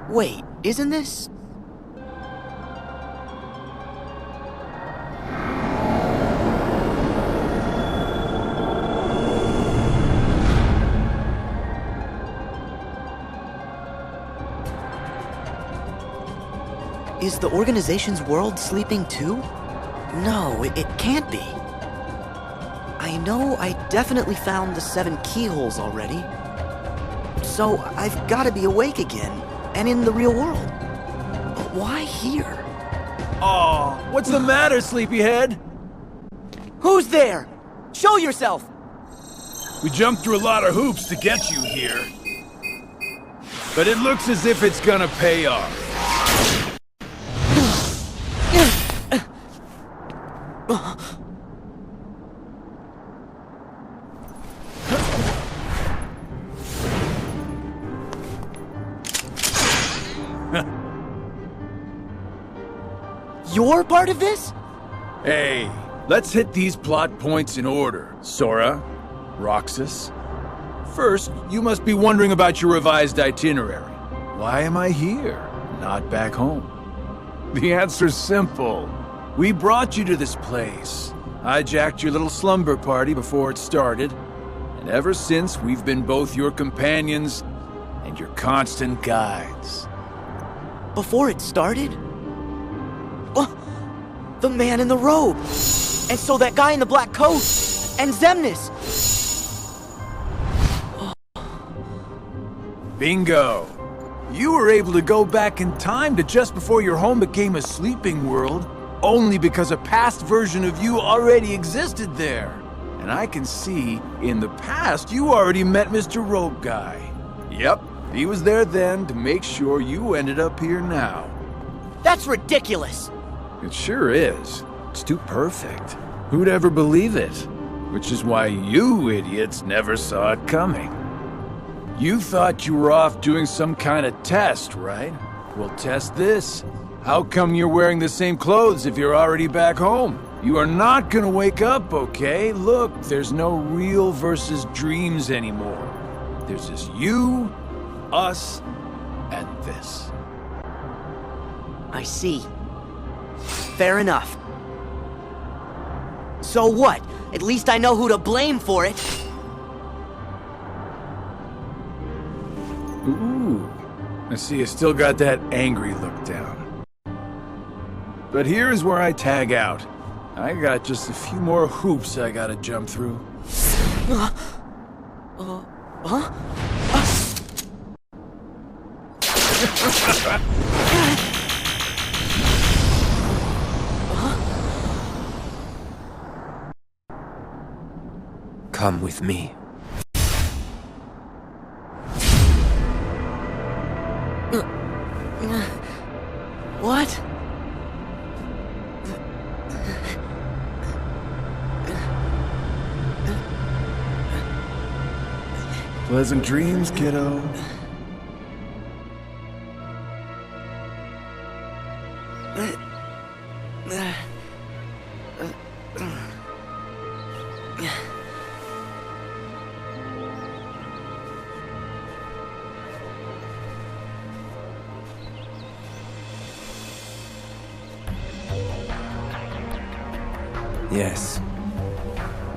Wait, isn't this... Is the organization's world sleeping too? No, it can't be. I know I definitely found the 7 keyholes already. So I've got to be awake again, and in the real world. But why here? Oh, what's the matter, sleepyhead? Who's there? Show yourself! We jumped through a lot of hoops to get you here. But it looks as if it's gonna pay off. You're part of this? Hey, let's hit these plot points in order. Sora, Roxas. First, you must be wondering about your revised itinerary. Why am I here, not back home? The answer's simple. We brought you to this place, hijacked your little slumber party before it started, and ever since we've been both your companions and your constant guides. Before it started? The man in the robe! And so that guy in the black coat! And Xemnas! Bingo! You were able to go back in time to just before your home became a sleeping world, only because a past version of you already existed there. And I can see, in the past, you already met Mr. Robe Guy. Yep, he was there then to make sure you ended up here now. That's ridiculous! It sure is. It's too perfect. Who'd ever believe it? Which is why you idiots never saw it coming. You thought you were off doing some kind of test, right? Well, test this. How come you're wearing the same clothes if you're already back home? You are not gonna wake up, okay? Look, there's no real versus dreams anymore. There's just you, us, and this. I see. Fair enough. So what? At least I know who to blame for it. Ooh, I see you still got that angry look down. But here's where I tag out. I got just a few more hoops I gotta jump through. Come with me. What? Pleasant dreams, kiddo. Yes,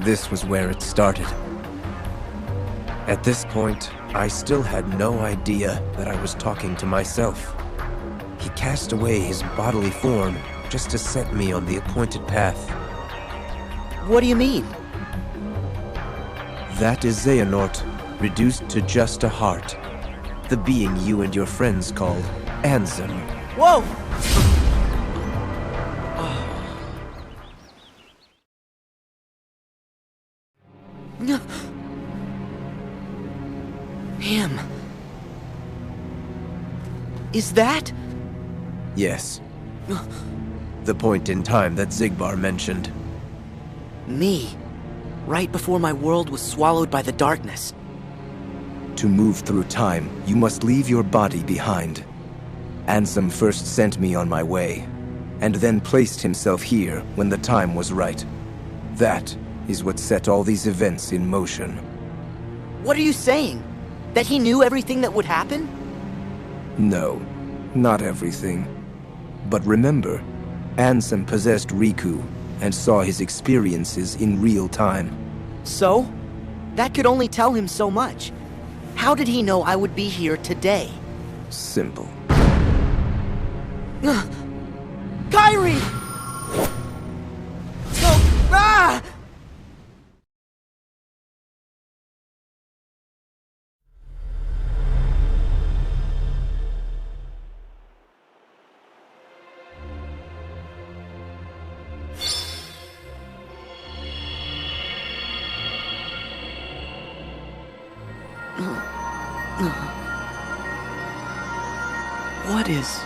this was where it started. At this point, I still had no idea that I was talking to myself. He cast away his bodily form just to set me on the appointed path. What do you mean? That is Xehanort, reduced to just a heart. The being you and your friends called Ansem. Whoa! Him. Is that? Yes. The point in time that Xigbar mentioned. Me. Right before my world was swallowed by the darkness. To move through time, you must leave your body behind. Ansem first sent me on my way, and then placed himself here when the time was right. That is what set all these events in motion. What are you saying? That he knew everything that would happen? No, Not everything. But remember, Ansem possessed Riku and saw his experiences in real time. So? That could only tell him so much. How did he know I would be here today? Simple. Kairi! No! Ah! What is...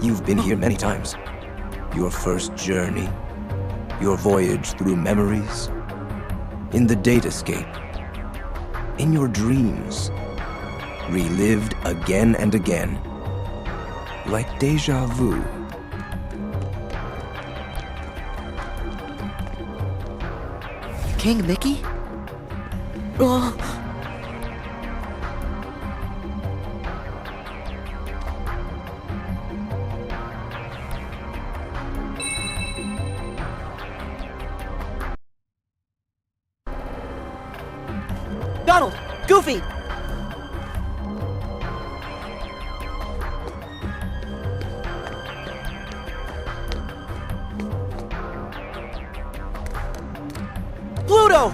You've been here many times. Your first journey, your voyage through memories, in the datascape, in your dreams, relived again and again, like deja vu. King Mickey? Oh. Donald! Goofy! Pluto!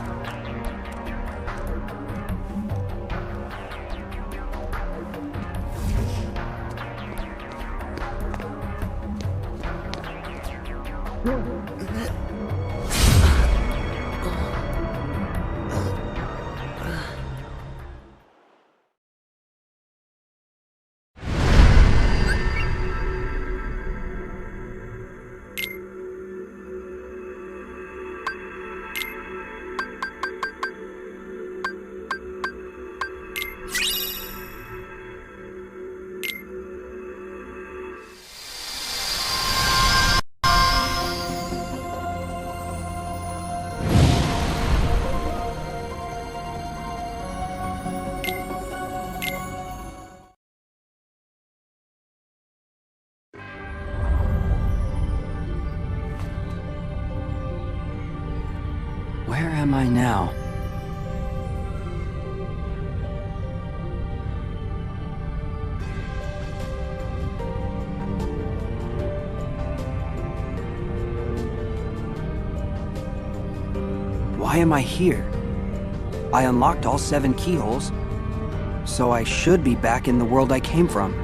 Where am I now? Why am I here? I unlocked all 7 keyholes, so I should be back in the world I came from.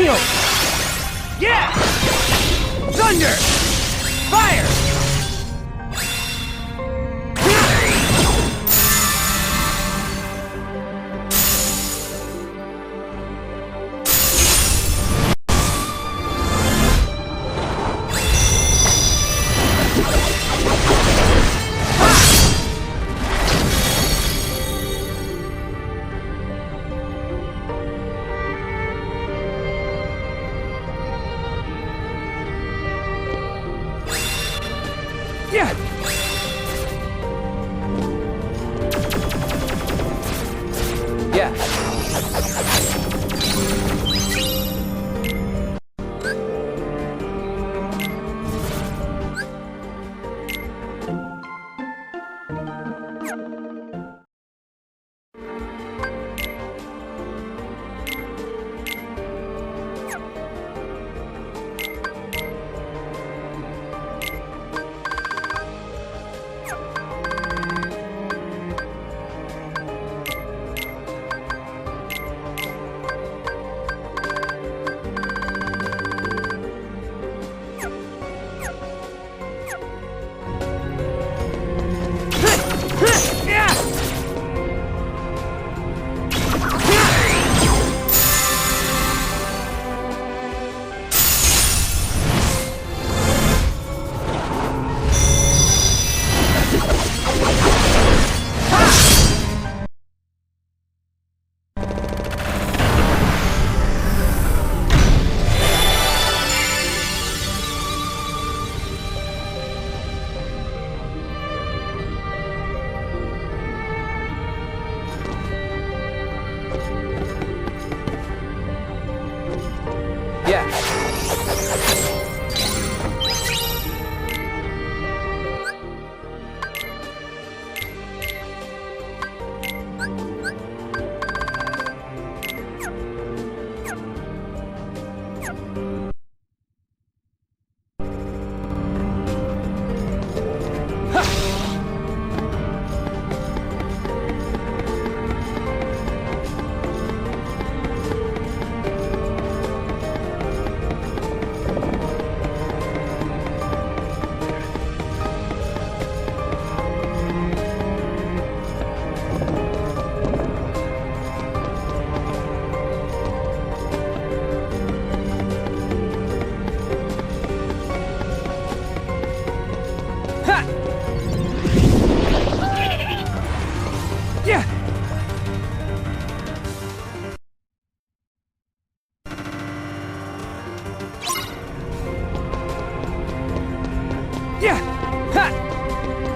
heal! Yeah! Thunder! Fire!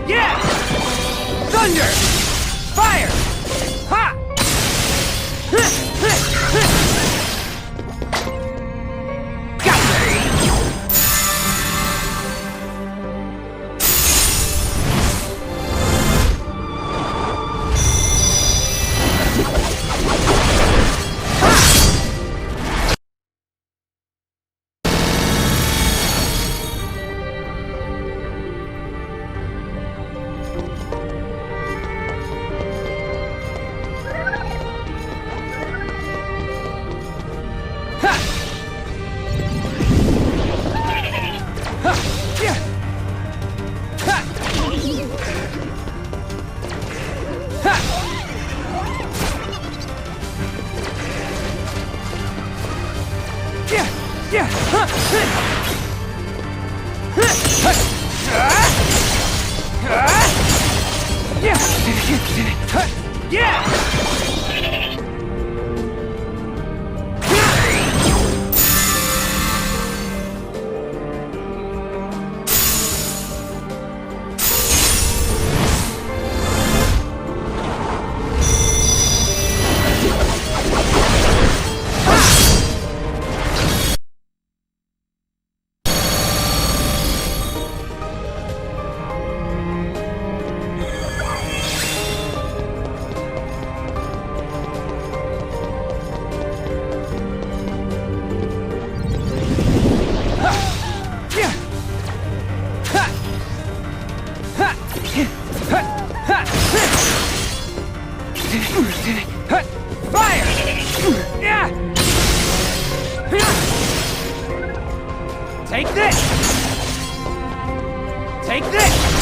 Yeah! Thunder! Fire! Ha! Fire! Yeah! Take this! Take this!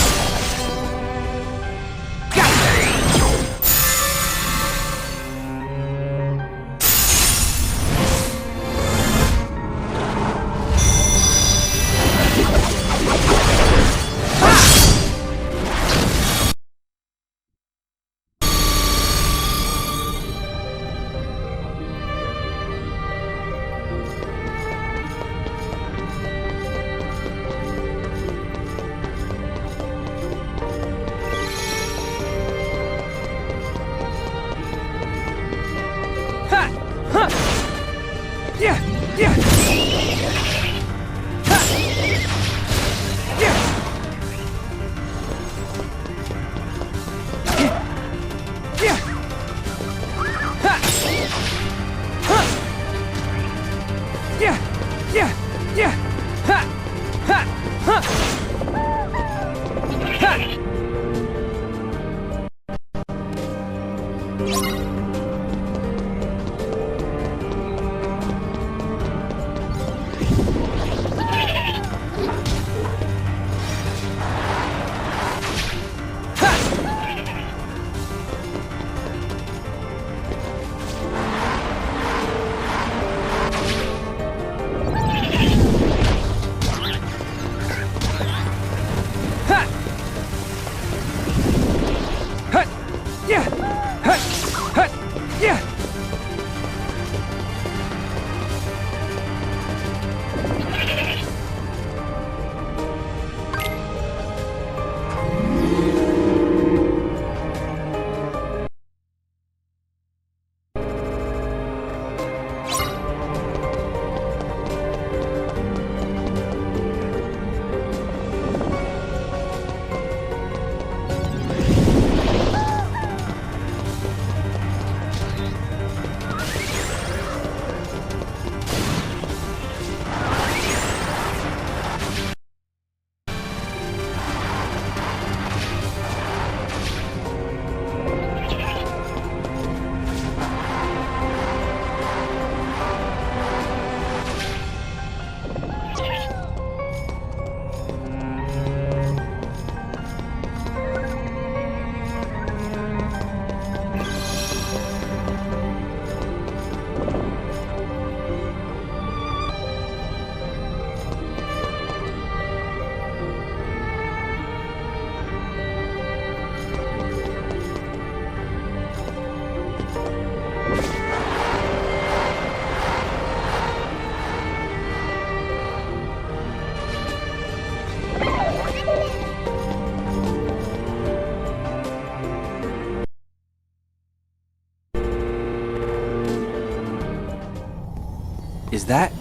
Is that...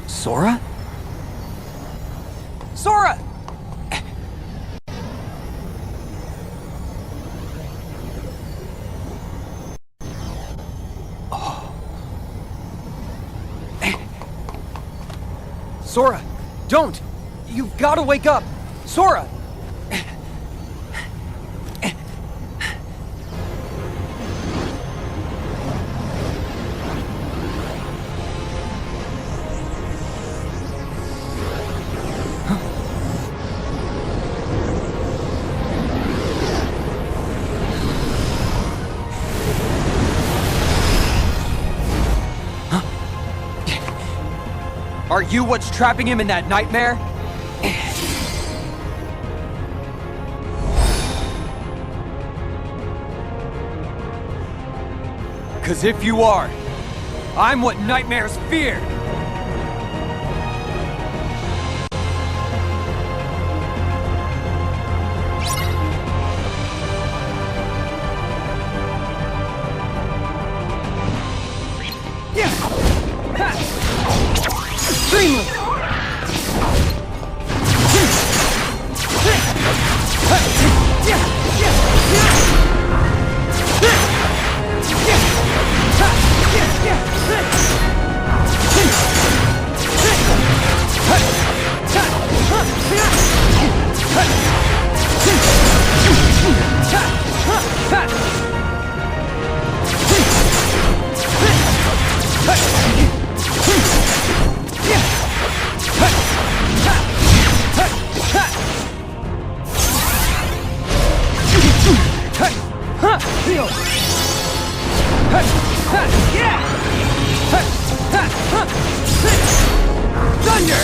Sora? Sora! Oh. Sora, don't! You've got to wake up! Sora! Are you what's trapping him in that nightmare? Because if you are, I'm what nightmares fear! Yeah! Thunder!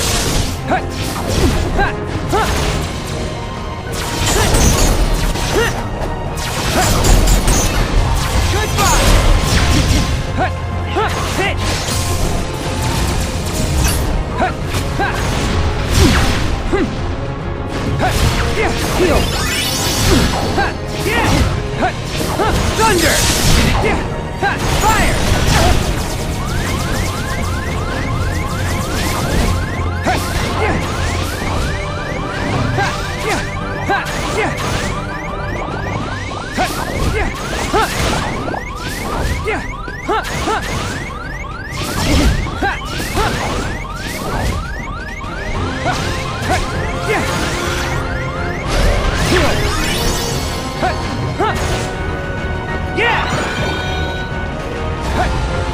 Goodbye! Hit! Heal! Thunder! Fire!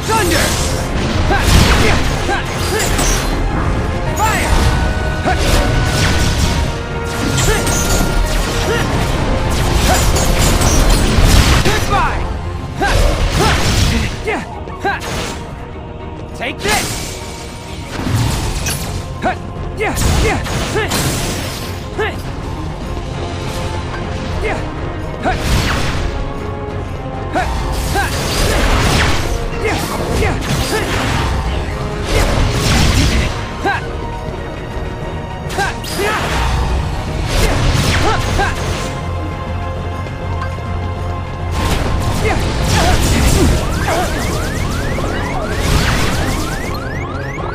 Thunder! Fire! Goodbye! Take this!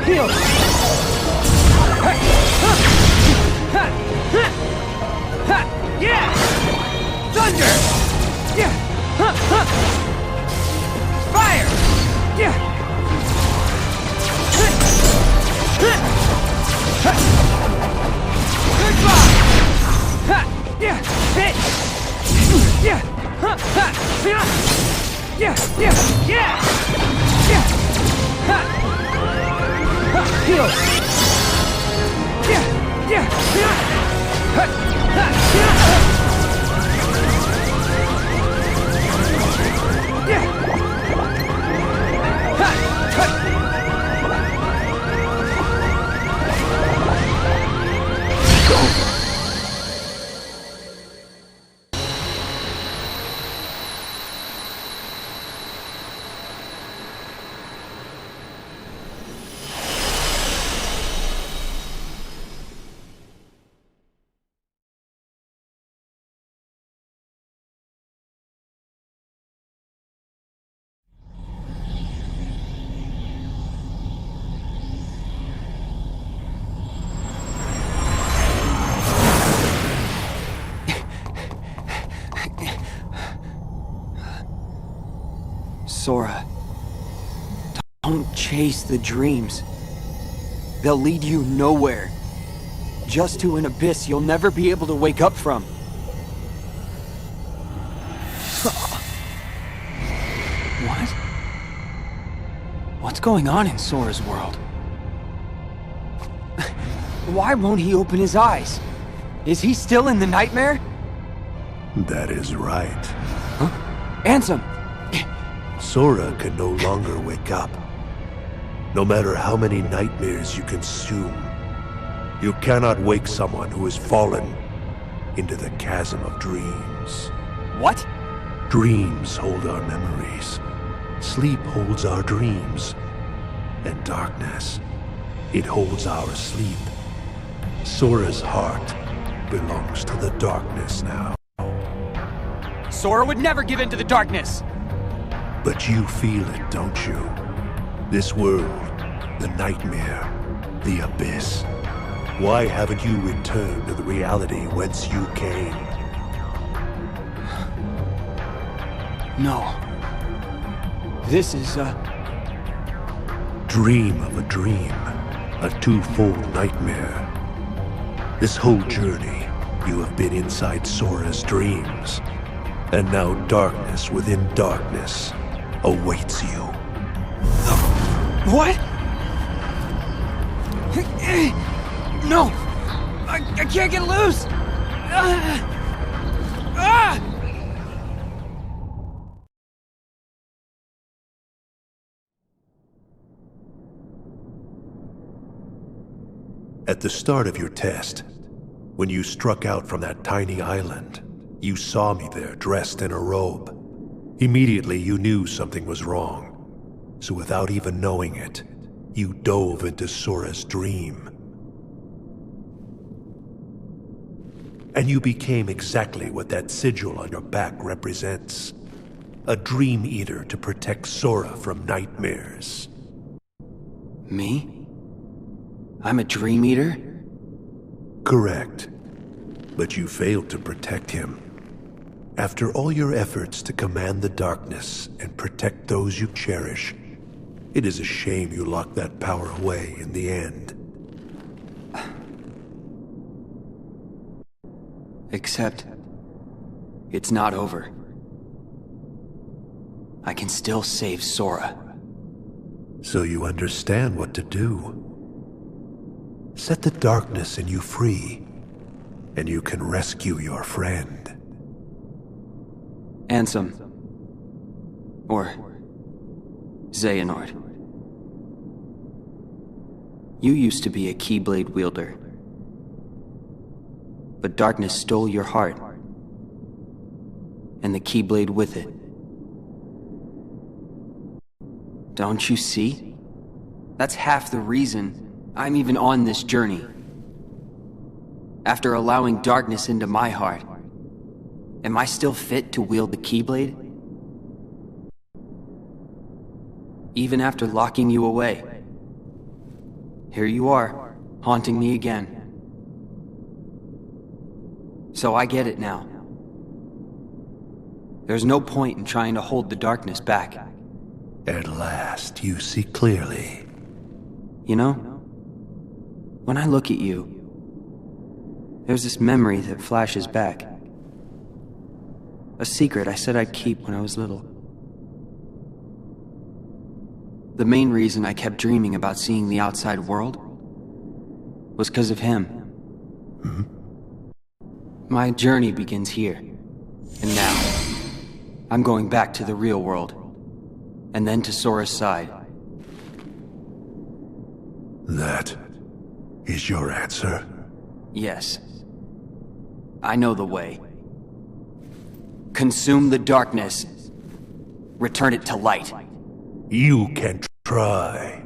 Heal! Yeah! Thunder! Yeah! Fire! Yeah! Goodbye! Yeah! Hit! Yeah! Yeah! Yeah! Heal! Yeah! Sora, don't chase the dreams. They'll lead you nowhere. Just to an abyss you'll never be able to wake up from. What? What's going on in Sora's world? Why won't he open his eyes? Is he still in the nightmare? That is right. Huh? Ansem! Sora can no longer wake up. No matter how many nightmares you consume, you cannot wake someone who has fallen into the chasm of dreams. What? Dreams hold our memories. Sleep holds our dreams. And darkness, it holds our sleep. Sora's heart belongs to the darkness now. Sora would never give in to the darkness! But you feel it, don't you? This world, the nightmare, the abyss. Why haven't you returned to the reality whence you came? No. This is Dream of a dream. A twofold nightmare. This whole journey, you have been inside Sora's dreams. And now darkness within darkness awaits you. What? No! I can't get loose! At the start of your test, when you struck out from that tiny island, you saw me there dressed in a robe. Immediately you knew something was wrong. So without even knowing it, you dove into Sora's dream. And you became exactly what that sigil on your back represents. A dream eater to protect Sora from nightmares. Me? I'm a dream eater? Correct. But you failed to protect him. After all your efforts to command the darkness and protect those you cherish, it is a shame you locked that power away in the end. Except, it's not over. I can still save Sora. So you understand what to do. Set the darkness in you free, and you can rescue your friend. Ansem. Or Xehanort. You used to be a Keyblade wielder. But darkness stole your heart. And the Keyblade with it. Don't you see? That's half the reason I'm even on this journey. After allowing darkness into my heart, am I still fit to wield the Keyblade? Even after locking you away, here you are, haunting me again. So I get it now. There's no point in trying to hold the darkness back. At last, you see clearly. You know, when I look at you, there's this memory that flashes back. A secret I said I'd keep when I was little. The main reason I kept dreaming about seeing the outside world was because of him. Mm-hmm. My journey begins here, and now I'm going back to the real world, and then to Sora's side. That is your answer? Yes. I know the way. Consume the darkness. Return it to light. You can try.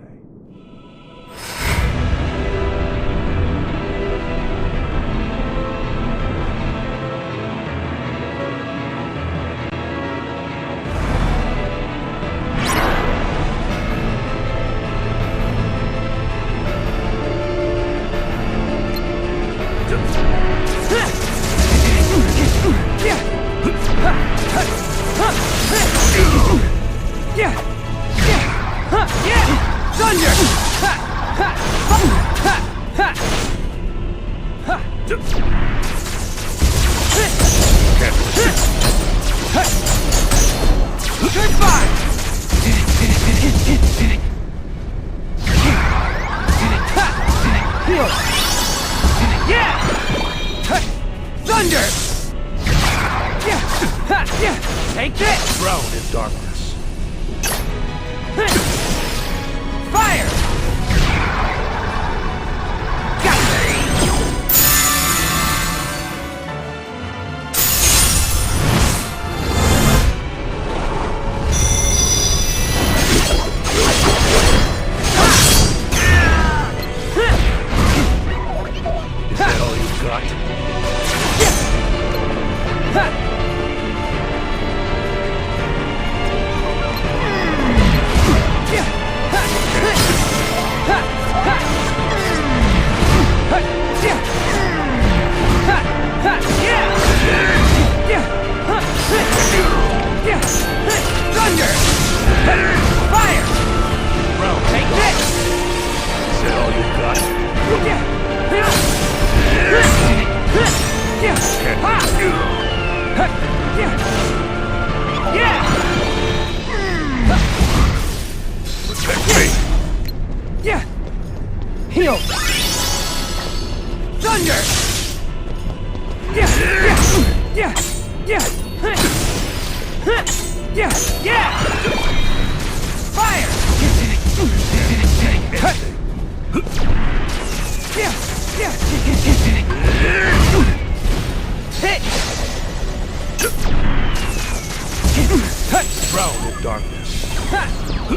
Drown in darkness.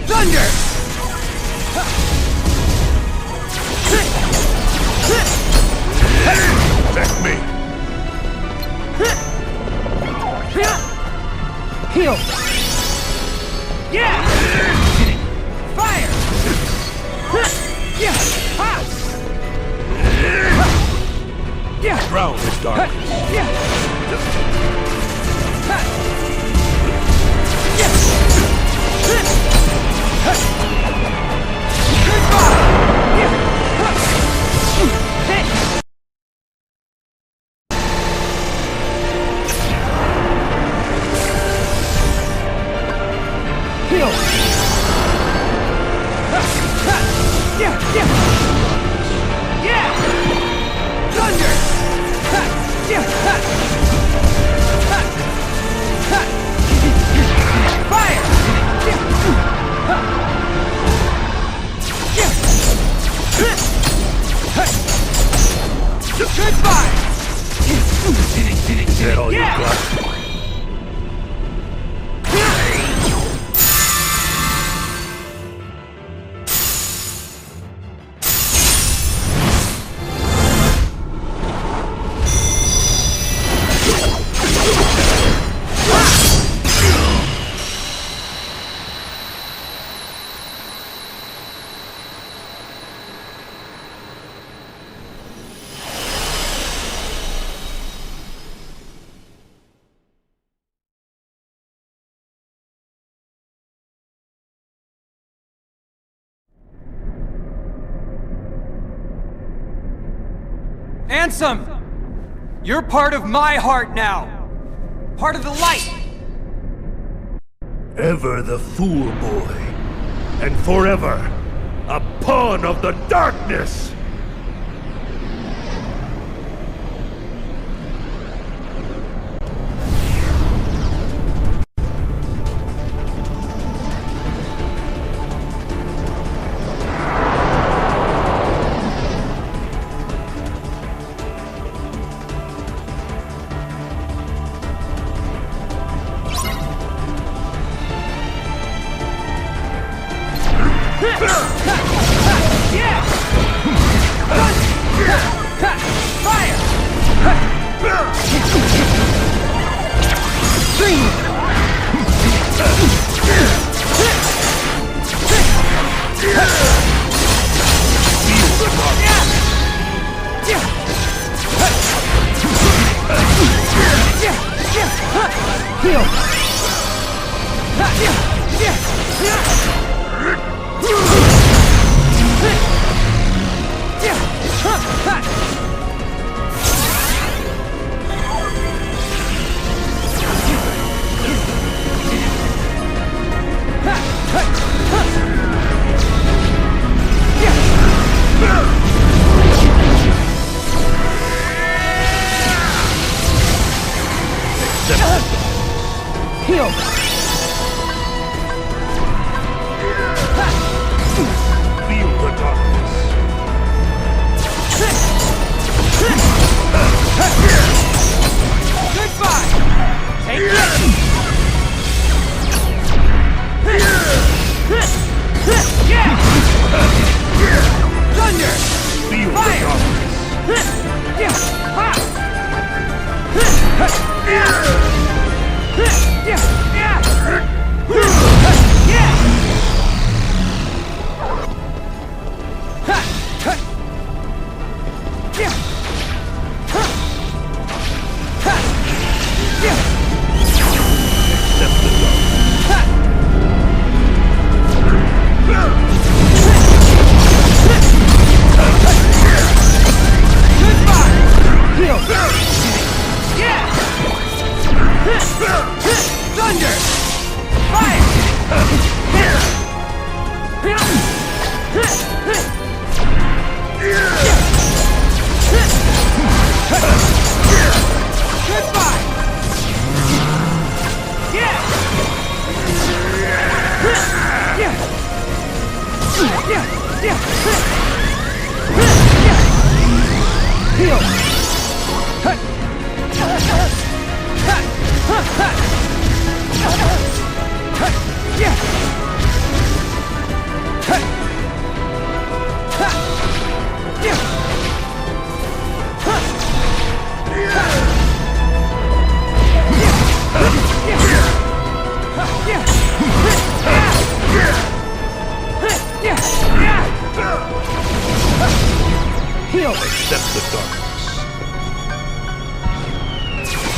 Thunder! Protect me. Heal! Yeah! Fire! Yeah! Ha! Yeah! Drown in darkness. Yeah! Heal! Yeah! Yeah! Yeah! Thunder! Yeah! Fire! Goodbye! Is that all you got? Ansem! You're part of my heart now! Part of the light! Ever the fool boy, and forever a pawn of the darkness! Accept the darkness.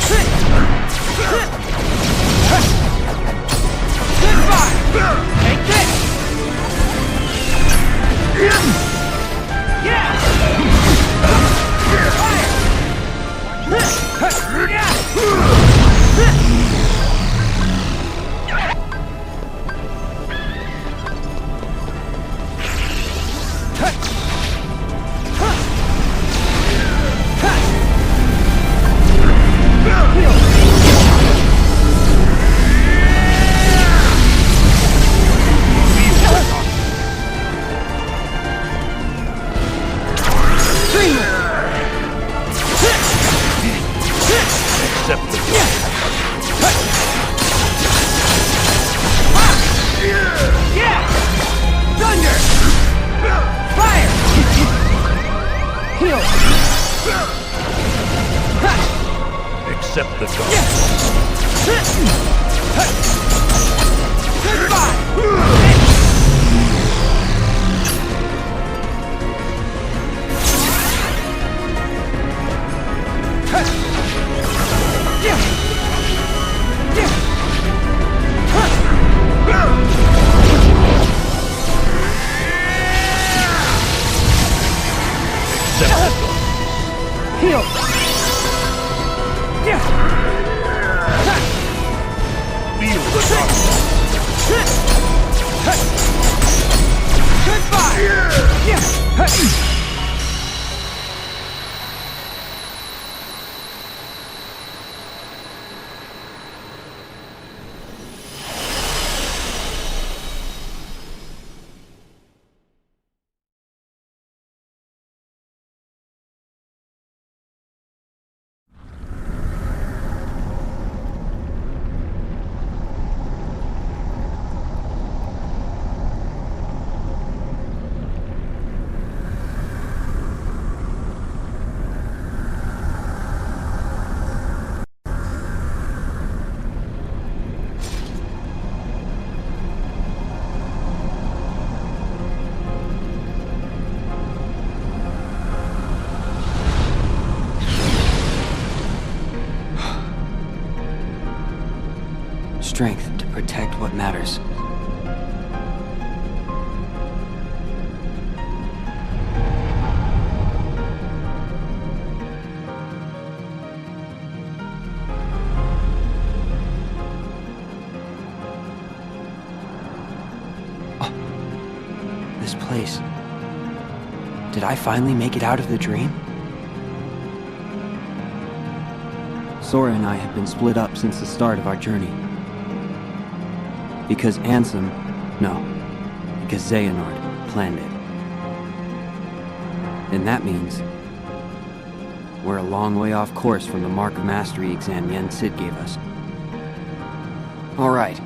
Take this! Accept the darkness. Strength to protect what matters. Oh, this place. Did I finally make it out of the dream? Sora and I have been split up since the start of our journey. Because because Xehanort planned it. And that means we're a long way off course from the Marca de Maestría exam Yen Sid gave us. Alright,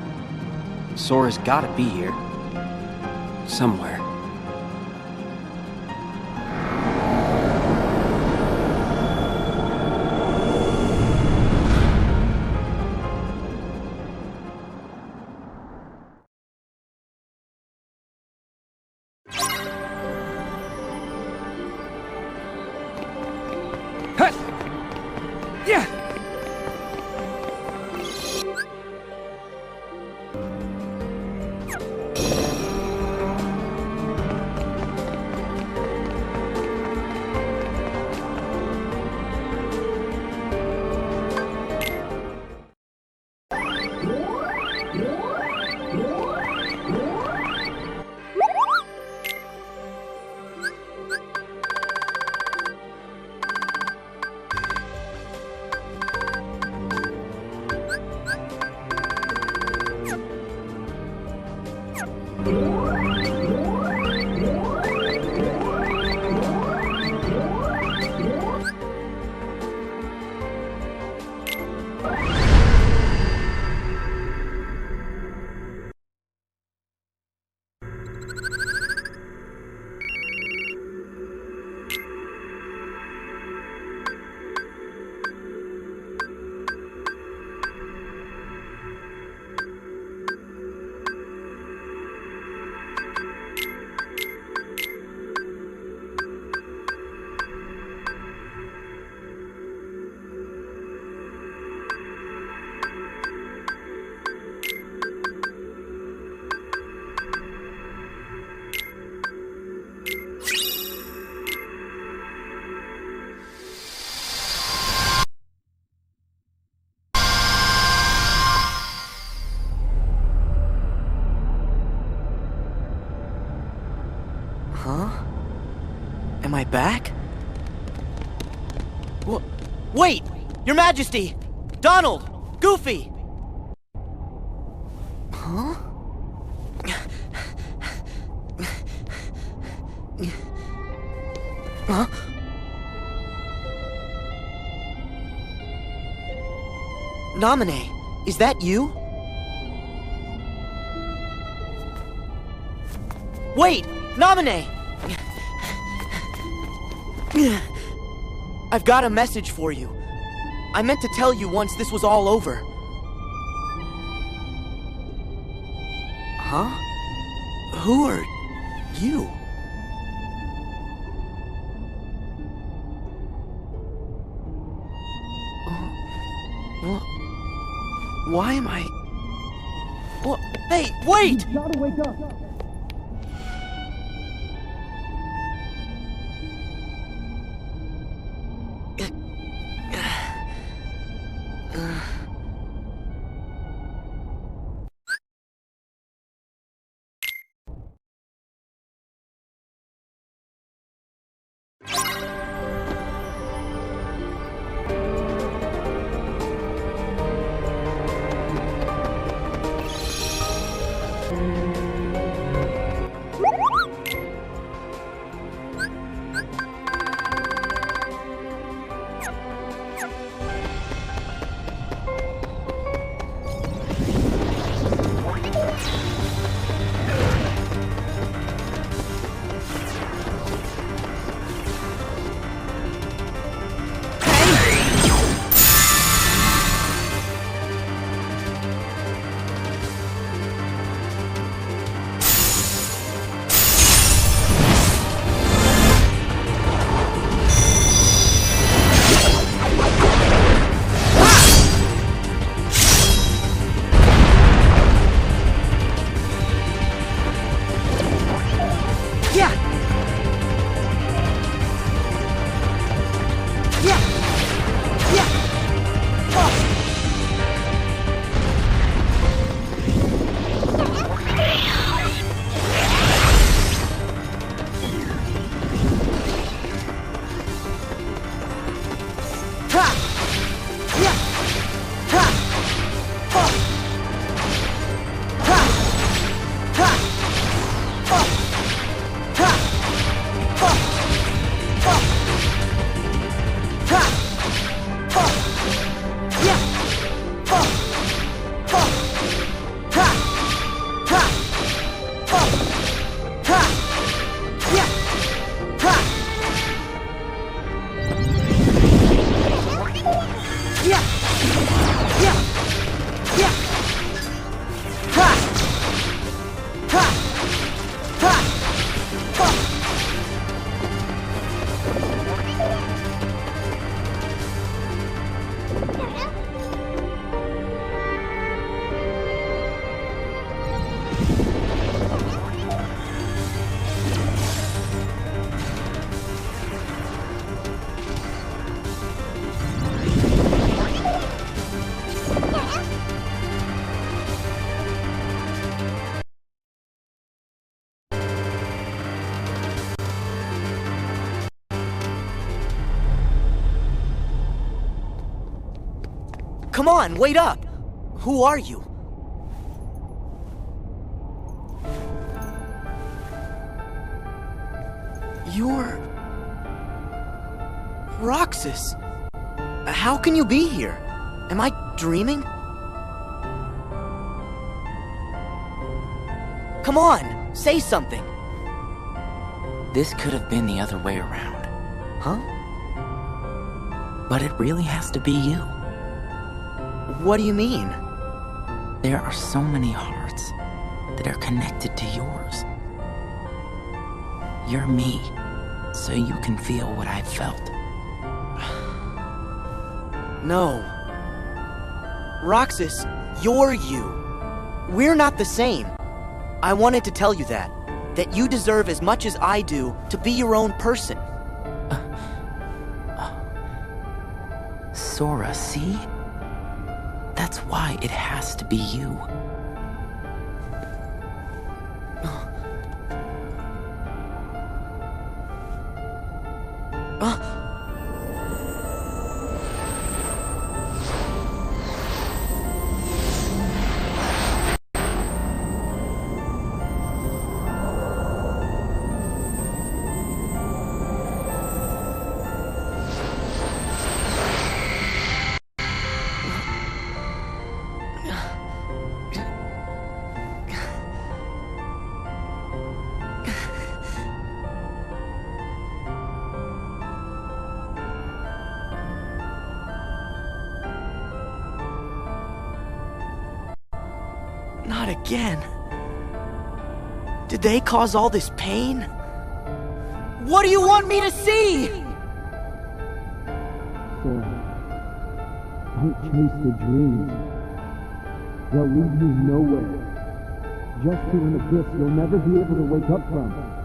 Sora's gotta be here. Somewhere. Huh? Am I back? Wait! Your Majesty! Donald! Goofy! Huh? Huh? Naminé, is that you? Wait! Naminé! I've got a message for you. I meant to tell you once this was all over. Huh? Who are you? Why am I... Hey, wait! You gotta wake up! Come on, wait up! Who are you? You're... Roxas! How can you be here? Am I dreaming? Come on, say something! This could have been the other way around. Huh? But it really has to be you. What do you mean? There are so many hearts that are connected to yours. You're me, so you can feel what I felt. No. Roxas, you're you. We're not the same. I wanted to tell you that you deserve as much as I do to be your own person. Sora, see? That's why it has to be you. Not again. Did they cause all this pain? What do you want me to see? Don't chase the dreams. They'll lead you nowhere. Just to an abyss you'll never be able to wake up from.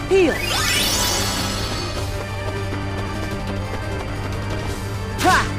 Heal! Ha!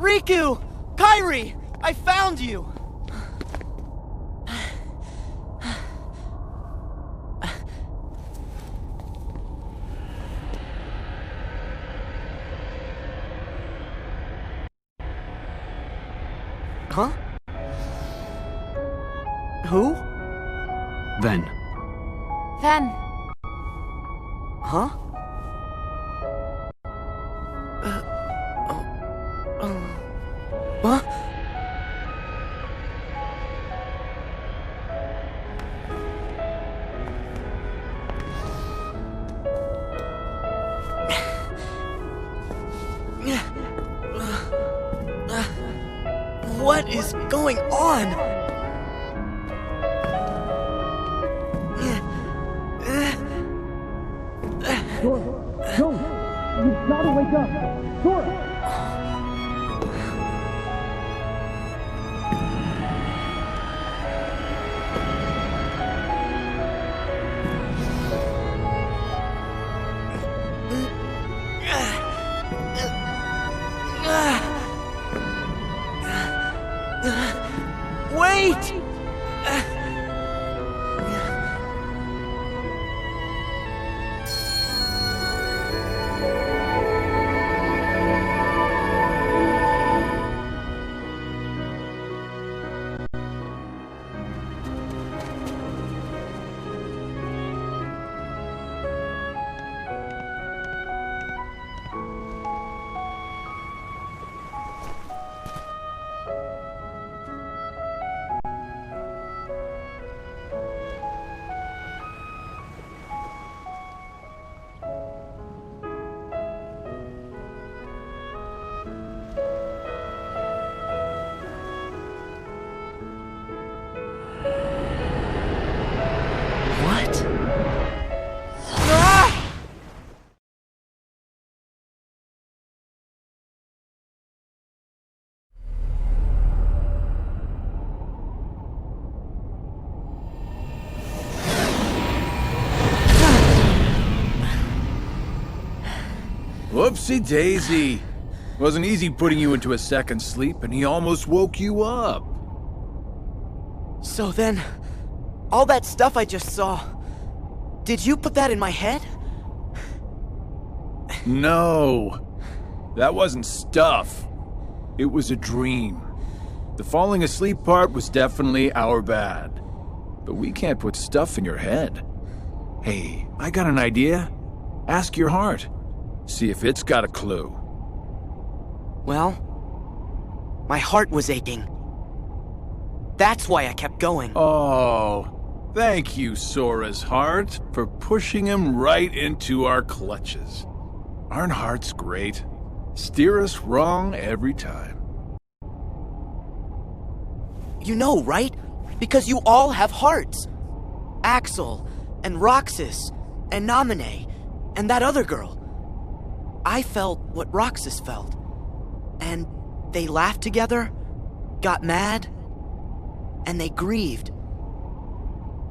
Riku! Kairi! I found you! Huh? Who? Ven. Ven. Huh? What? What is going on? You've got to wake up! Sora! Wait! What? Ah! Whoopsie daisy. Wasn't easy putting you into a second sleep, and he almost woke you up. So then, all that stuff I just saw, did you put that in my head? No. That wasn't stuff. It was a dream. The falling asleep part was definitely our bad. But we can't put stuff in your head. Hey, I got an idea. Ask your heart. See if it's got a clue. Well, my heart was aching. That's why I kept going. Oh, thank you, Sora's heart, for pushing him right into our clutches. Aren't hearts great? Steer us wrong every time. You know, right? Because you all have hearts. Axel, and Roxas, and Naminé, and that other girl. I felt what Roxas felt. And they laughed together, got mad, and they grieved.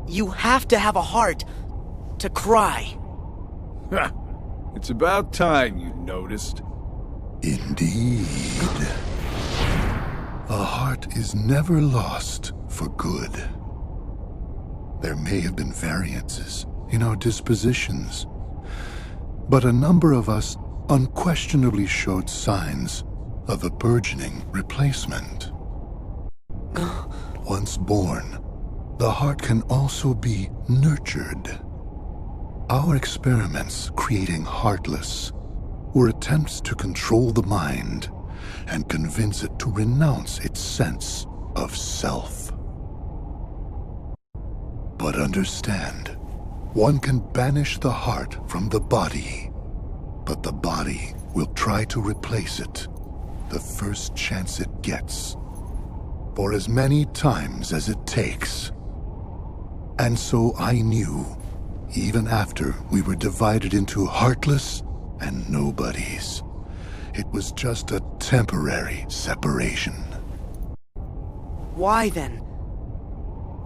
You have to have a heart to cry. It's about time you noticed. Indeed. A heart is never lost for good. There may have been variances in our dispositions, but a number of us unquestionably showed signs of a burgeoning replacement. Once born, the heart can also be nurtured. Our experiments creating Heartless were attempts to control the mind and convince it to renounce its sense of self. But understand, one can banish the heart from the body, but the body will try to replace it the first chance it gets, for as many times as it takes. And so I knew, even after we were divided into Heartless and Nobodies, it was just a temporary separation. Why then?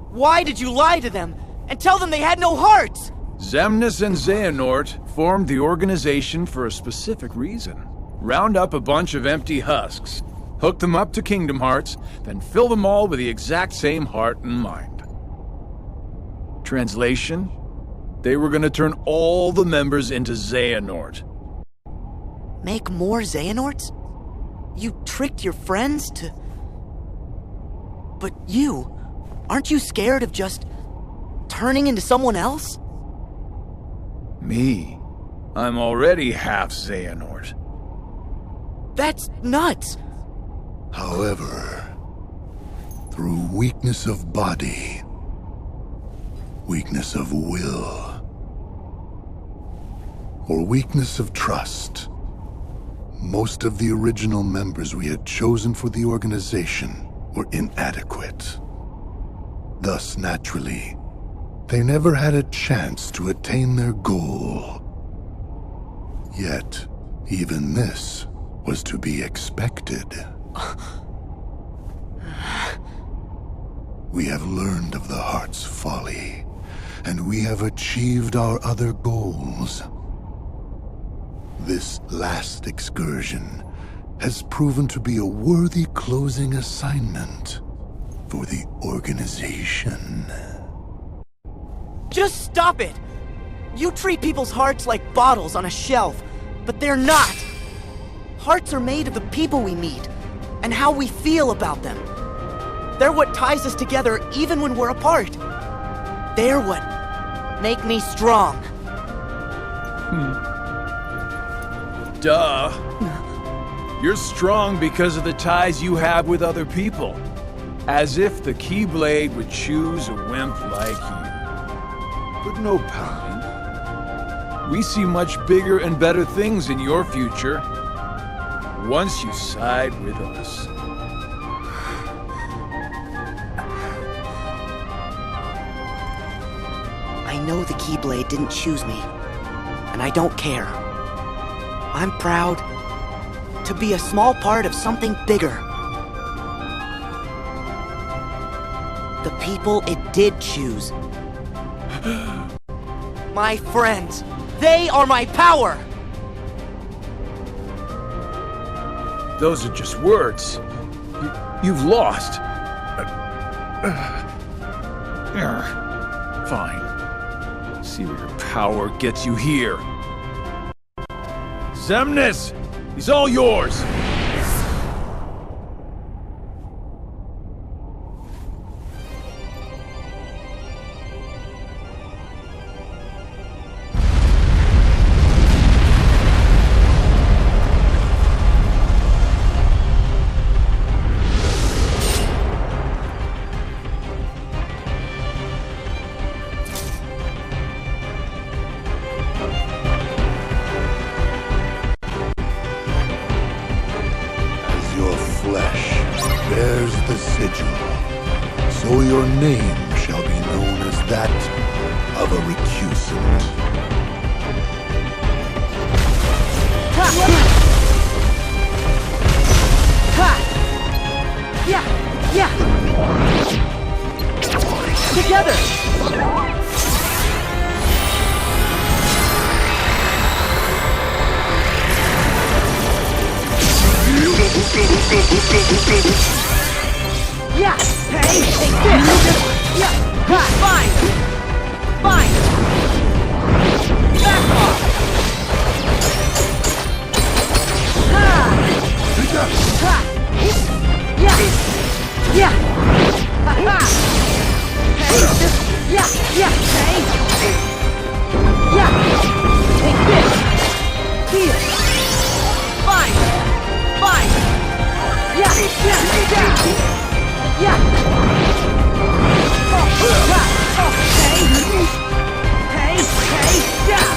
Why did you lie to them and tell them they had no hearts? Xemnas and Xehanort formed the organization for a specific reason. Round up a bunch of empty husks, hook them up to Kingdom Hearts, then fill them all with the exact same heart and mind. Translation? They were gonna turn all the members into Xehanort. Make more Xehanorts? You tricked your friends to... But you, aren't you scared of just turning into someone else? Me? I'm already half Xehanort. That's nuts! However, through weakness of body, weakness of will, or weakness of trust, most of the original members we had chosen for the organization were inadequate. Thus, naturally, they never had a chance to attain their goal. Yet, even this was to be expected. We have learned of the heart's folly, and we have achieved our other goals. This last excursion has proven to be a worthy closing assignment for the organization. Just stop it! You treat people's hearts like bottles on a shelf, but they're not! Hearts are made of the people we meet, and how we feel about them. They're what ties us together even when we're apart. They're what make me strong. Duh. You're strong because of the ties you have with other people. As if the Keyblade would choose a wimp like you. But no pouting. We see much bigger and better things in your future. Once you side with us. I know the Keyblade didn't choose me, and I don't care. I'm proud to be a small part of something bigger. The people it did choose. My friends, they are my power! Those are just words. You've lost. Fine. See where your power gets you here. Xemnas! He's all yours! Bears the sigil, so your name shall be known as that of a recusant. Ha! Yeah! Yeah! Together! Yeah! Hey! Take this! Yeah! Ha! Fine! Fine! Back off! Ha! Ha! Yeah! Yeah! Ha ha! Hey! Yeah! Yeah! Hey! Yeah! Take this! Here! Fine! Fine! Yeah! Yeah! Yeah! Yeah! Oh! Yeah! Oh! Hey! Hey! Hey! Yeah!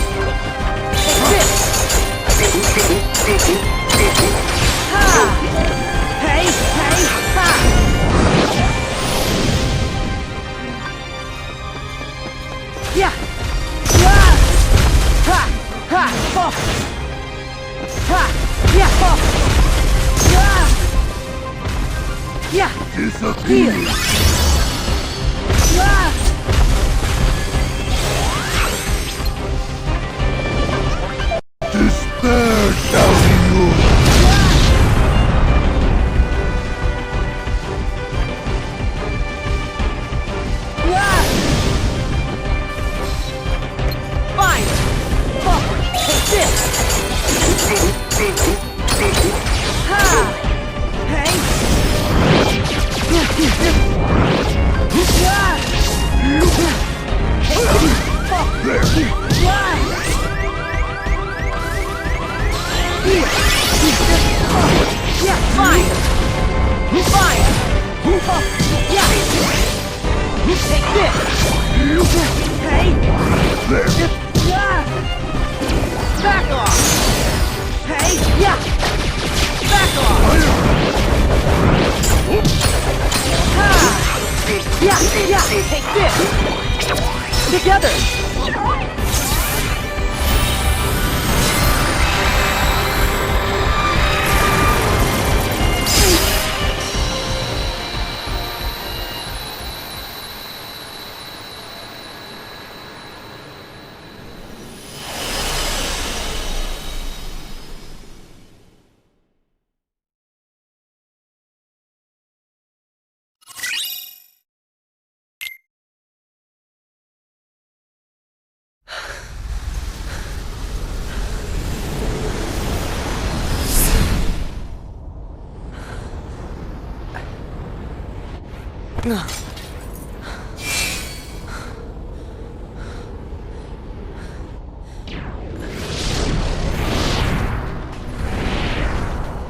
Take this! Ha! Hey! Hey! Ha! Yeah! Yeah! Ha! Ha! Oh! Ha! Yeah! Oh! Yeah! Yeah! Disappear! Yeah! Despair shall be yours! Yeah! Fine! Oh! Take this! Ha! Hey! Yeah! Yeah, fine! Fine! Yeah! Take this! Hey! Back off! Hey! Yeah! Back off! Yeah, take this! Together!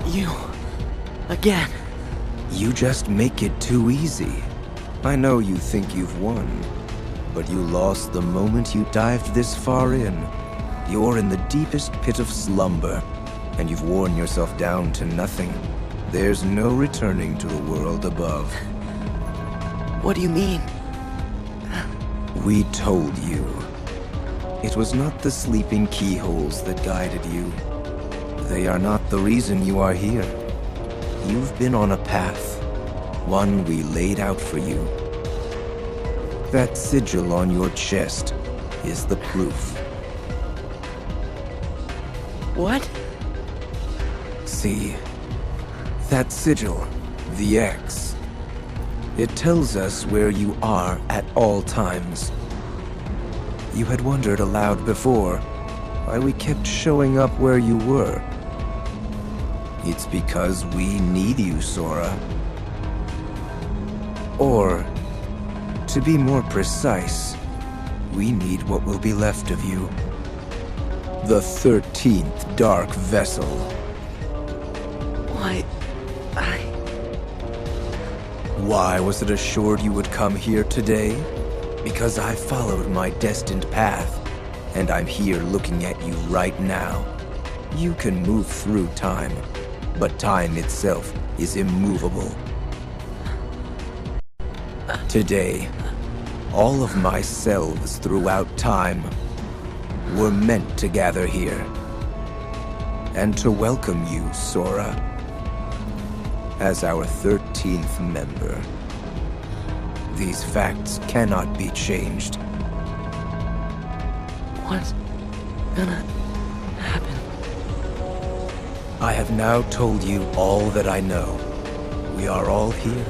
You... again. You just make it too easy. I know you think you've won, but you lost the moment you dived this far in. You're in the deepest pit of slumber, and you've worn yourself down to nothing. There's no returning to the world above. What do you mean? We told you. It was not the sleeping keyholes that guided you. They are not the reason you are here. You've been on a path, one we laid out for you. That sigil on your chest is the proof. What? See, that sigil, the X, it tells us where you are at all times. You had wondered aloud before why we kept showing up where you were. It's because we need you, Sora. Or, to be more precise, we need what will be left of you. The 13th Dark Vessel. Why was it assured you would come here today? Because I followed my destined path, and I'm here looking at you right now. You can move through time, but time itself is immovable. Today, all of my selves throughout time were meant to gather here, and to welcome you, Sora, as our 13th member. These facts cannot be changed. What's gonna happen? I have now told you all that I know. We are all here,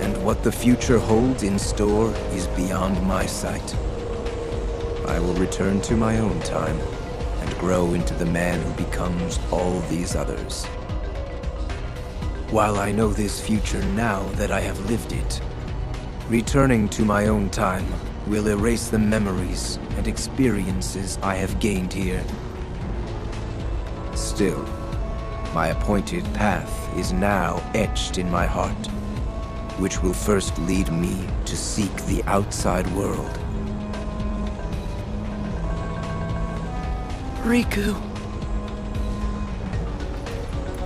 and what the future holds in store is beyond my sight. I will return to my own time and grow into the man who becomes all these others. While I know this future now that I have lived it, returning to my own time will erase the memories and experiences I have gained here. Still, my appointed path is now etched in my heart, which will first lead me to seek the outside world. Riku.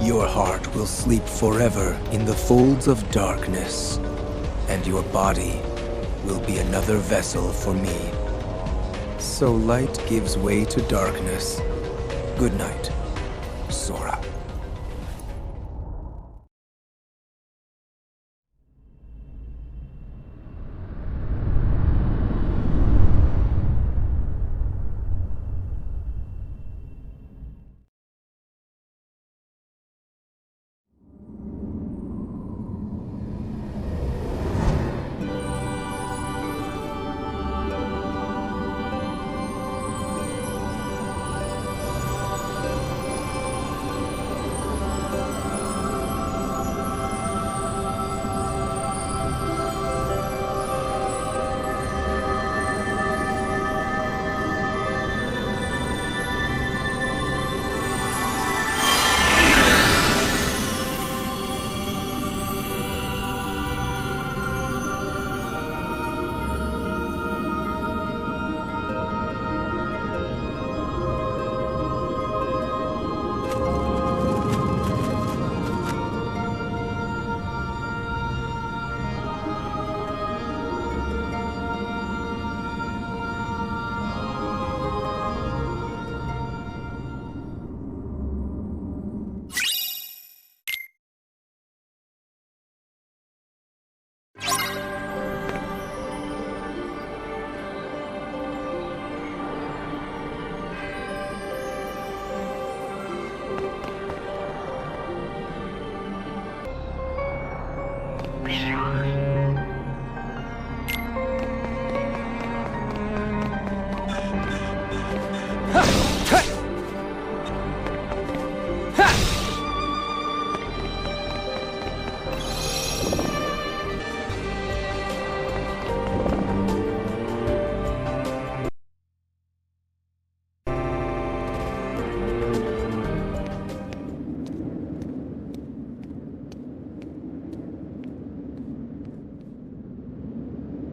Your heart will sleep forever in the folds of darkness, and your body will be another vessel for me. So light gives way to darkness. Good night, Sora.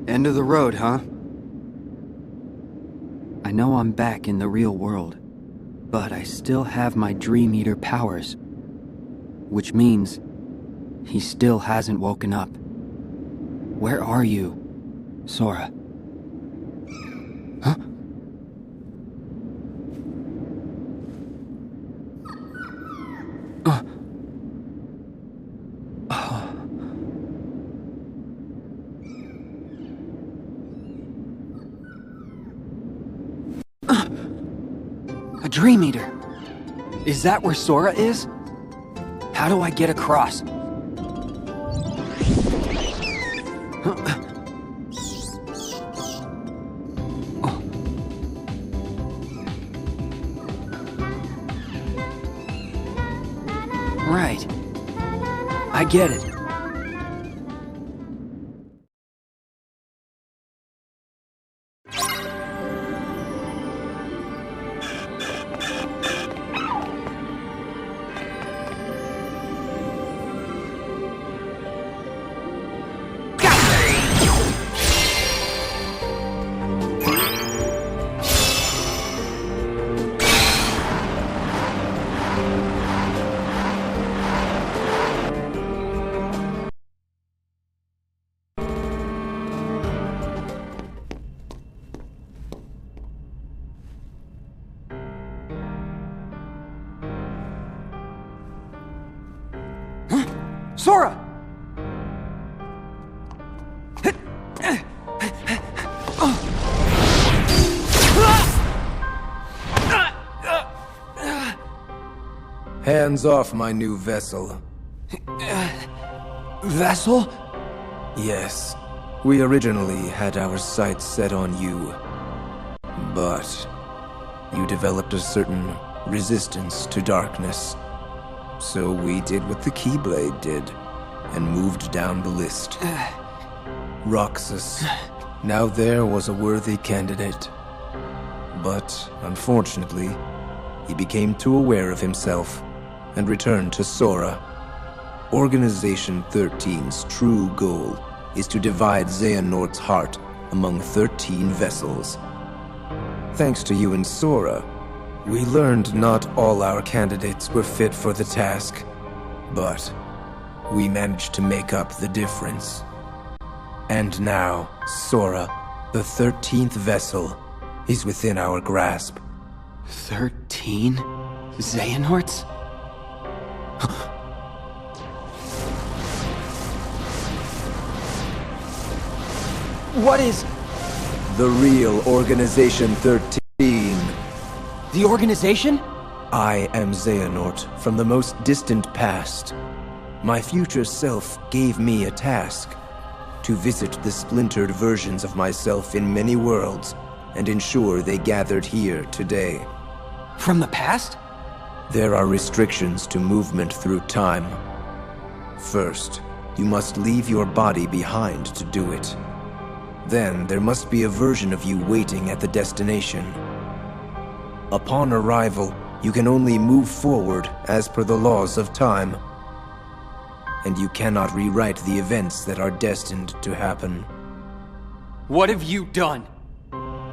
End of the road, huh? I know I'm back in the real world, but I still have my Dream Eater powers. Which means he still hasn't woken up. Where are you, Sora? Huh? A Dream Eater. Is that where Sora is? How do I get across? Right. I get it. Sora! Hands off my new vessel. Vessel? Yes, we originally had our sights set on you. But you developed a certain resistance to darkness. So we did what the Keyblade did, and moved down the list. Roxas. Now there was a worthy candidate. But, unfortunately, he became too aware of himself, and returned to Sora. Organization 13's true goal is to divide Xehanort's heart among 13 vessels. Thanks to you and Sora, we learned not all our candidates were fit for the task, but we managed to make up the difference. And now, Sora, the 13th vessel, is within our grasp. 13 Xehanorts? What is... The real Organization 13. The organization? I am Xehanort from the most distant past. My future self gave me a task: to visit the splintered versions of myself in many worlds and ensure they gathered here today. From the past? There are restrictions to movement through time. First, you must leave your body behind to do it. Then there must be a version of you waiting at the destination. Upon arrival, you can only move forward as per the laws of time. And you cannot rewrite the events that are destined to happen. What have you done?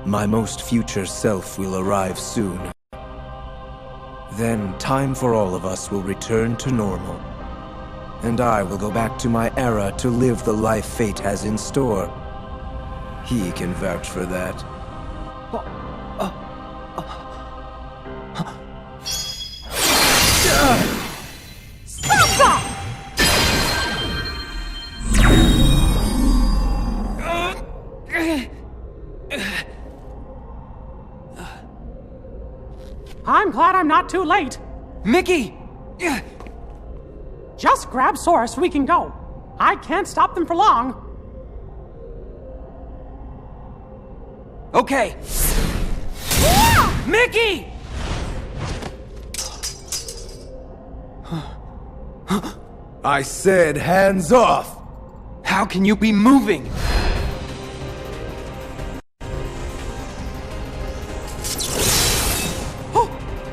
My most future self will arrive soon. Then time for all of us will return to normal. And I will go back to my era to live the life fate has in store. He can vouch for that. Stop that! I'm glad I'm not too late. Mickey! Just grab Sora so we can go. I can't stop them for long. Okay. Mickey! I said hands off! How can you be moving?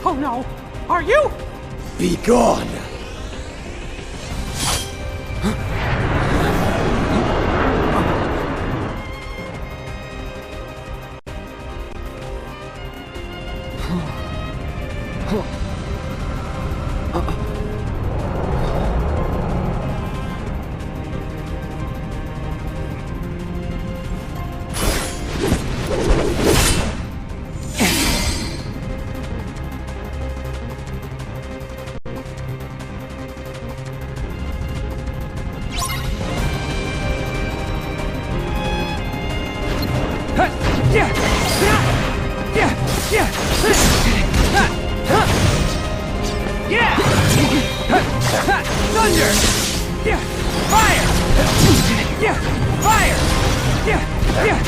Oh no. Are you? Be gone! Thunder! Yeah! Fire! Yeah! Fire! Yeah! Yeah!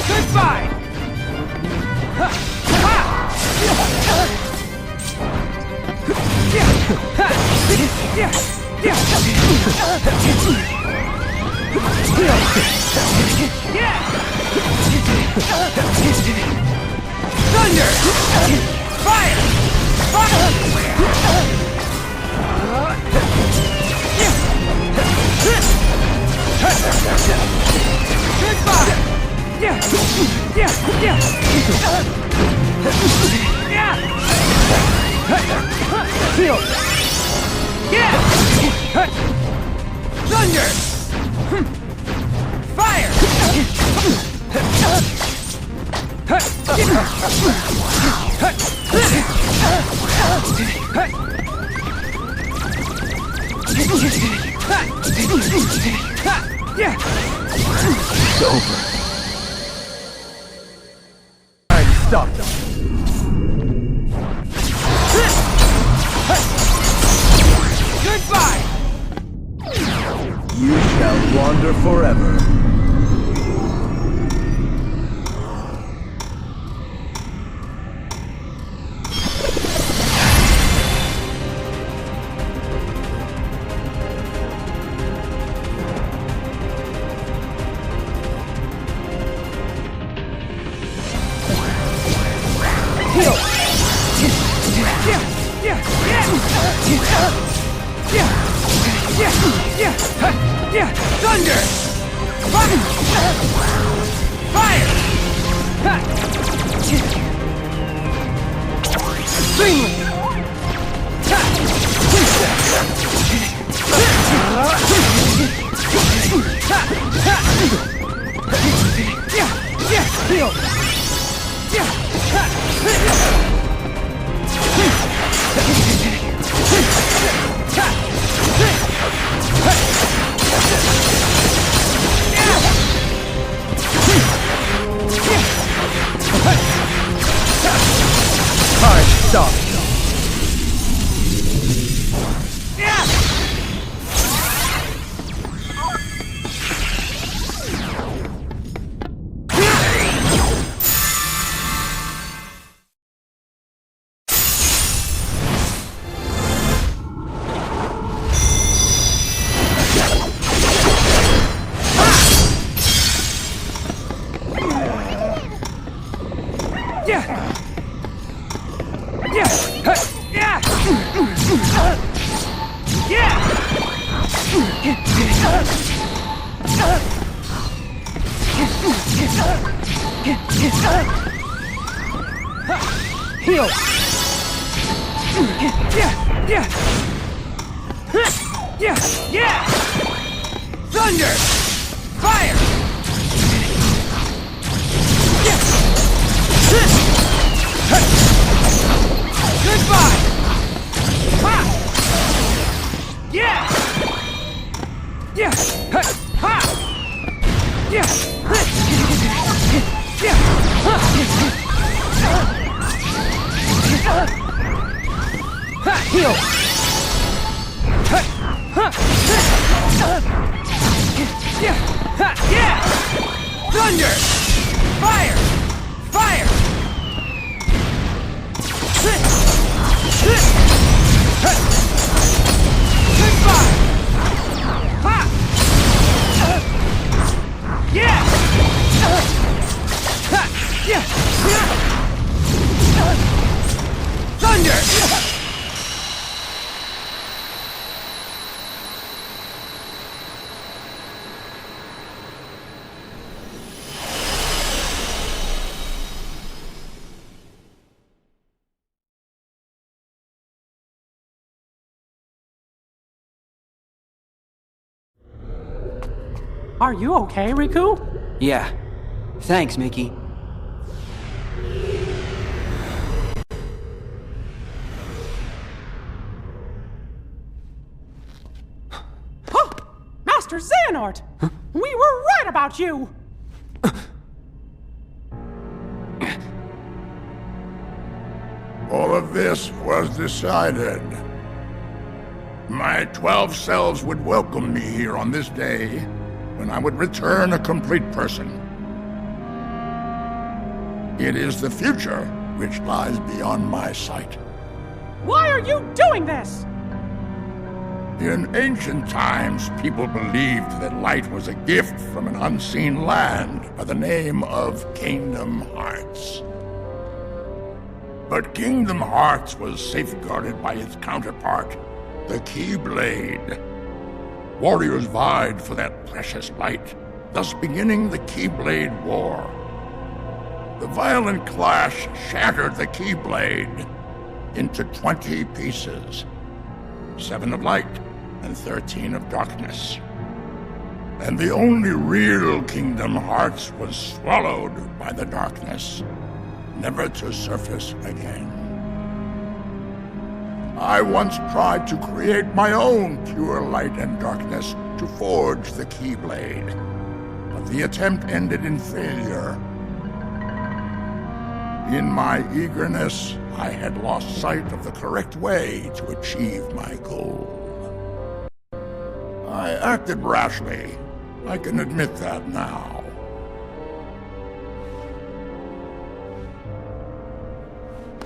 Goodbye! Thunder! Fire! Fire! Goodbye! Yeah! Yeah! Yeah! Yeah! Heal! Yeah! Thunder! Fire! Yeah! It's over. Time to stop them. Goodbye! You shall wander forever. Thunder! Fire! Extremely! Time to stop. Heal! Yeah! Thunder! Fire! Goodbye! Ha! Yeah! Ha! Yeah! Heal! Yeah! Thunder! Fire! Goodbye! Ha! Yeah! Thunder! Are you okay, Riku? Yeah. Thanks, Mickey. Master Xehanort! Huh? We were right about you! All of this was decided. My 12 selves would welcome me here on this day, when I would return a complete person. It is the future which lies beyond my sight. Why are you doing this? In ancient times, people believed that light was a gift from an unseen land by the name of Kingdom Hearts. But Kingdom Hearts was safeguarded by its counterpart, the Keyblade. Warriors vied for that precious light, thus beginning the Keyblade War. The violent clash shattered the Keyblade into 20 pieces, 7 of light and 13 of darkness. And the only real Kingdom Hearts was swallowed by the darkness, never to surface again. I once tried to create my own pure light and darkness to forge the Keyblade, but the attempt ended in failure. In my eagerness, I had lost sight of the correct way to achieve my goal. I acted rashly. I can admit that now.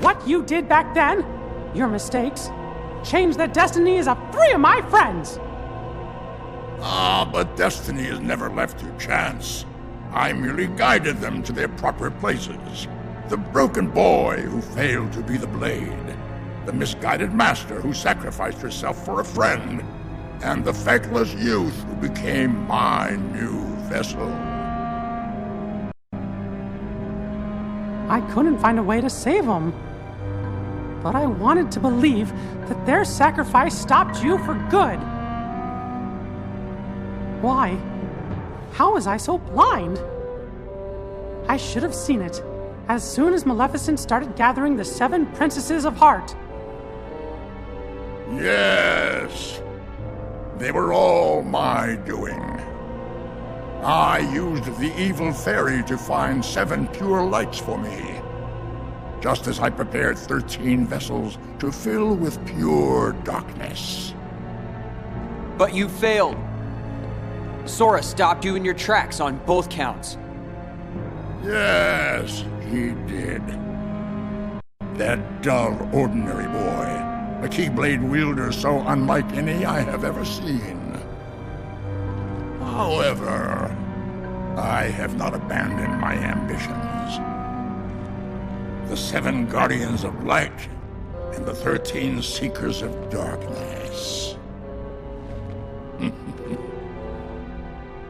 What you did back then, your mistakes, changed the destinies of 3 of my friends. But destiny is never left to chance. I merely guided them to their proper places. The broken boy who failed to be the blade, the misguided master who sacrificed herself for a friend, and the feckless youth who became my new vessel. I couldn't find a way to save them. But I wanted to believe that their sacrifice stopped you for good. Why? How was I so blind? I should have seen it as soon as Maleficent started gathering the 7 princesses of heart. Yes. They were all my doing. I used the evil fairy to find 7 pure lights for me, just as I prepared 13 vessels to fill with pure darkness. But you failed. Sora stopped you in your tracks on both counts. Yes, he did. That dull, ordinary boy. A Keyblade wielder so unlike any I have ever seen. However, I have not abandoned my ambitions. The 7 Guardians of Light and the 13 Seekers of Darkness.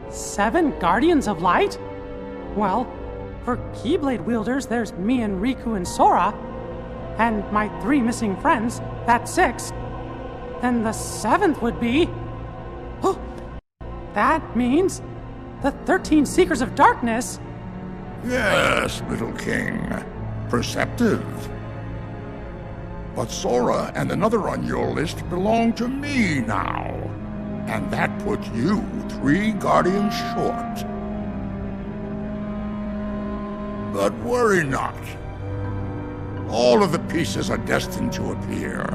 7 Guardians of Light? Well, for Keyblade wielders, there's me and Riku and Sora. And my 3 missing friends, that's 6. Then the 7th would be... Oh, that means the 13 Seekers of Darkness. Yes, little king. Perceptive. But Sora and another on your list belong to me now. And that puts you 3 Guardians short. But worry not. All of the pieces are destined to appear.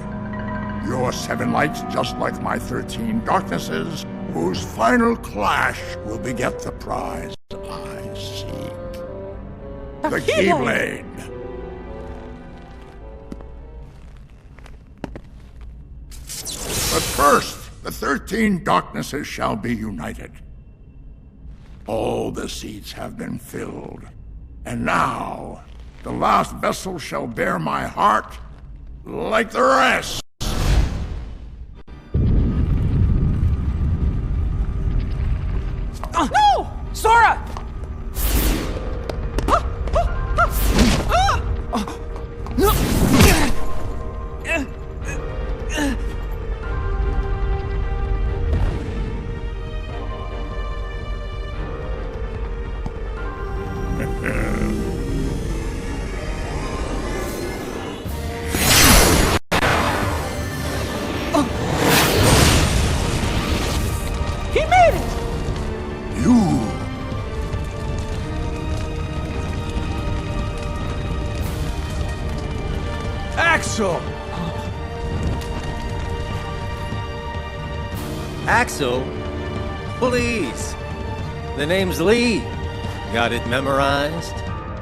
Your 7 lights, just like my 13 darknesses, whose final clash will beget the prize I seek. The Keyblade! But first, the 13 darknesses shall be united. All the seats have been filled. And now, the last vessel shall bear my heart like the rest. No! Sora! Axel! Axel? Please. The name's Lee. Got it memorized?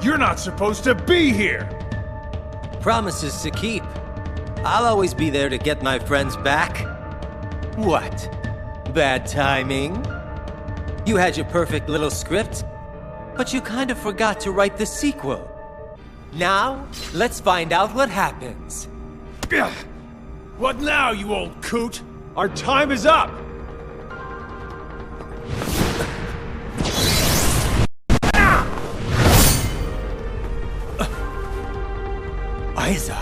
You're not supposed to be here! Promises to keep. I'll always be there to get my friends back. What? Bad timing? You had your perfect little script, but you kind of forgot to write the sequel. Now, let's find out what happens. What now, you old coot? Our time is up! Isa.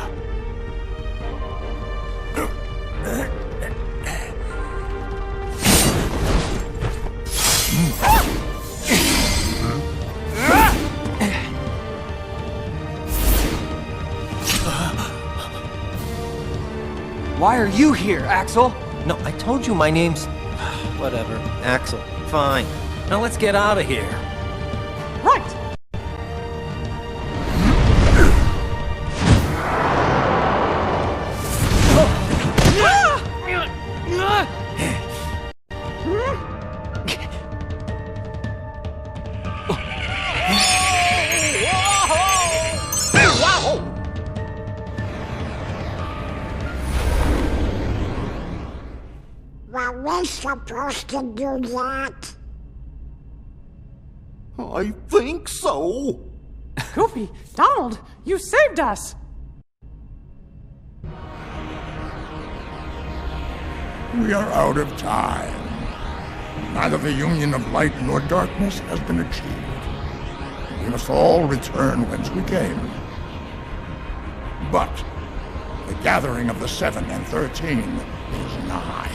Why are you here, Axel? No, I told you my name's... Whatever. Axel. Fine. Now let's get out of here. Right! Were we supposed to do that? I think so. Goofy, Donald, you saved us! We are out of time. Neither the union of light nor darkness has been achieved. We must all return whence we came. But the gathering of the 7 and 13 is nigh.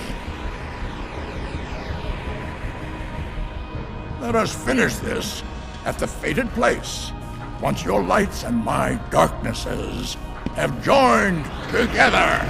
Let us finish this at the fated place, once your lights and my darknesses have joined together.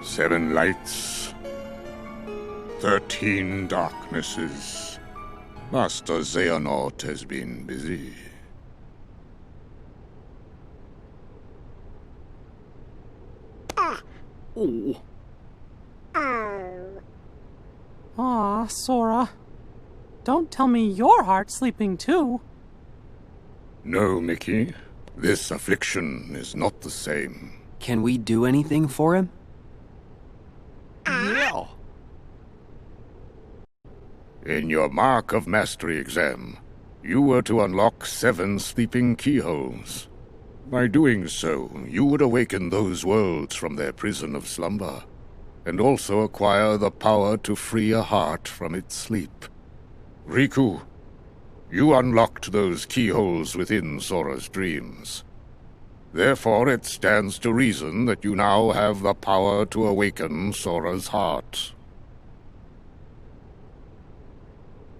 Seven lights, 13 darknesses. Master Xehanort has been busy. Aw, Sora. Don't tell me your heart's sleeping too. No, Mickey. This affliction is not the same. Can we do anything for him? Yeah. In your Mark of Mastery exam, you were to unlock 7 sleeping keyholes. By doing so, you would awaken those worlds from their prison of slumber, and also acquire the power to free a heart from its sleep. Riku, you unlocked those keyholes within Sora's dreams. Therefore, it stands to reason that you now have the power to awaken Sora's heart.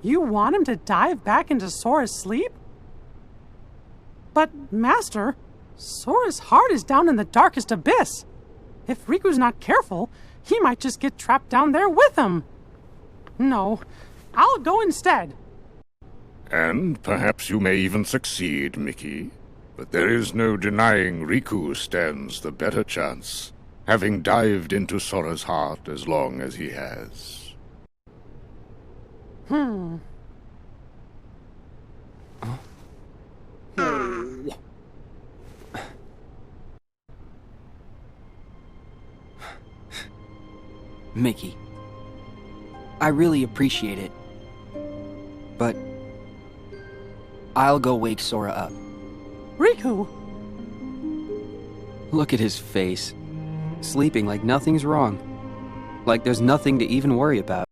You want him to dive back into Sora's sleep? But, Master, Sora's heart is down in the darkest abyss. If Riku's not careful, he might just get trapped down there with him. No, I'll go instead. And perhaps you may even succeed, Mickey. But there is no denying Riku stands the better chance, having dived into Sora's heart as long as he has. Mickey, I really appreciate it, but I'll go wake Sora up. Riku! Look at his face. Sleeping like nothing's wrong. Like there's nothing to even worry about.